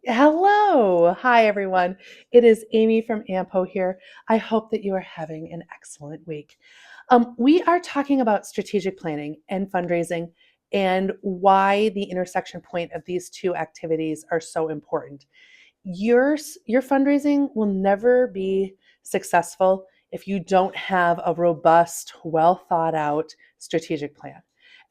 Hello. Hi, everyone. It is Amy from AMPO here. I hope that you are having an excellent week. We are talking about strategic planning and fundraising and why the intersection point of these two activities are so important. Your fundraising will never be successful if you don't have a robust, well thought out strategic plan.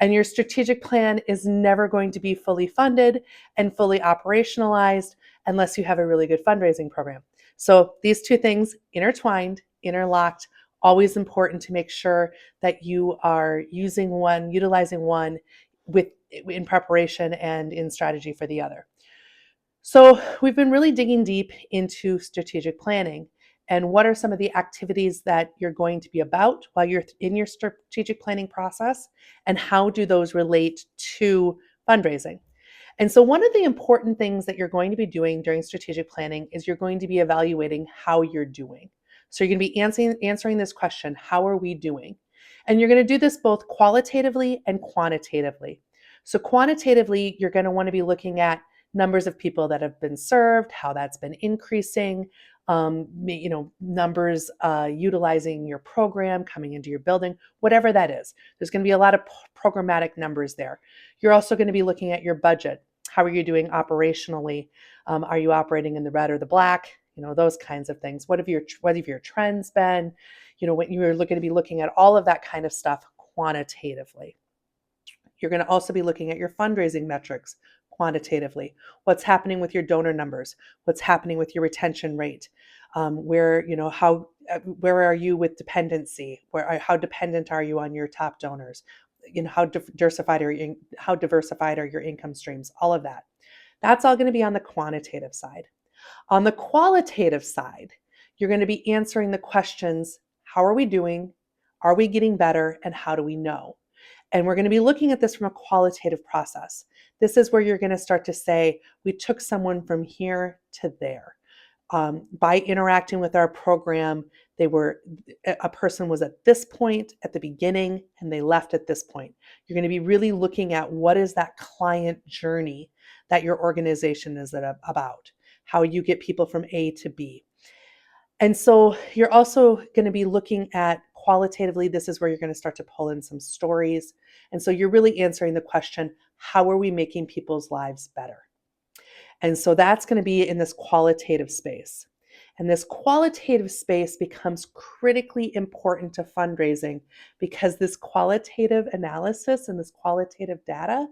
And your strategic plan is never going to be fully funded and fully operationalized unless you have a really good fundraising program. So these two things intertwined, interlocked, always important to make sure that you are utilizing one with in preparation and in strategy for the other. So, we've been really digging deep into strategic planning and what are some of the activities that you're going to be about while you're in your strategic planning process, and how do those relate to fundraising. And so, one of the important things that you're going to be doing during strategic planning is you're going to be evaluating how you're doing. So, you're going to be answering this question: how are we doing? And you're going to do this both qualitatively and quantitatively. So, quantitatively, you're going to want to be looking at numbers of people that have been served, how that's been increasing, numbers utilizing your program, coming into your building, whatever that is. There's going to be a lot of programmatic numbers there. You're also going to be looking at your budget. How are you doing operationally? Are you operating in the red or the black? Those kinds of things. What have your trends been? When you're going to be looking at all of that kind of stuff quantitatively. You're going to also be looking at your fundraising metrics quantitatively. What's happening with your donor numbers? What's happening with your retention rate? Where are you with dependency? How dependent are you on your top donors? How diversified are your income streams? All of that. That's all going to be on the quantitative side. On the qualitative side, you're going to be answering the questions: how are we doing? Are we getting better? And how do we know? And we're going to be looking at this from a qualitative process. This is where you're going to start to say, we took someone from here to there. By interacting with our program, a person was at this point at the beginning and they left at this point. You're going to be really looking at what is that client journey that your organization is about, how you get people from A to B. And so you're also going to be looking at qualitatively, this is where you're going to start to pull in some stories. And so you're really answering the question: how are we making people's lives better? And so that's going to be in this qualitative space. And this qualitative space becomes critically important to fundraising because this qualitative analysis and this qualitative data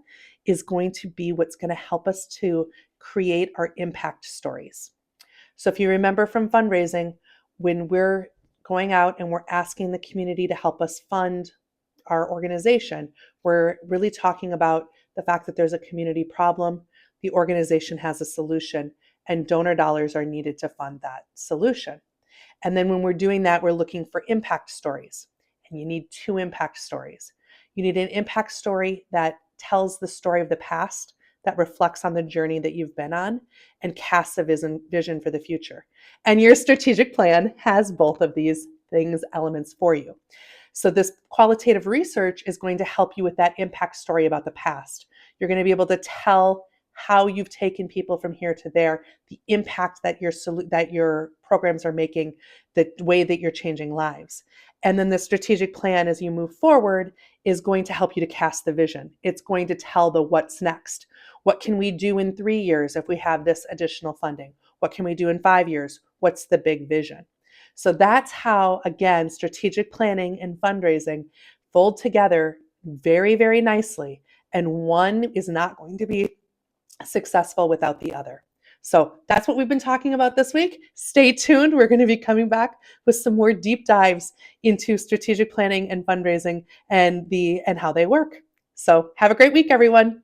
is going to be what's going to help us to create our impact stories. So if you remember from fundraising, when we're going out and we're asking the community to help us fund our organization, we're really talking about the fact that there's a community problem, the organization has a solution, and donor dollars are needed to fund that solution. And then when we're doing that, we're looking for impact stories. And you need two impact stories. You need an impact story that tells the story of the past, that reflects on the journey that you've been on, and casts a vision for the future. And your strategic plan has both of these elements for you. So this qualitative research is going to help you with that impact story about the past. You're going to be able to tell how you've taken people from here to there, the impact that your programs are making, the way that you're changing lives. And then the strategic plan as you move forward is going to help you to cast the vision. It's going to tell the what's next. What can we do in 3 years if we have this additional funding? What can we do in 5 years? What's the big vision? So that's how, again, strategic planning and fundraising fold together very, very nicely. And one is not going to be successful without the other. So that's what we've been talking about this week. Stay tuned. We're going to be coming back with some more deep dives into strategic planning and fundraising and how they work. So have a great week, everyone.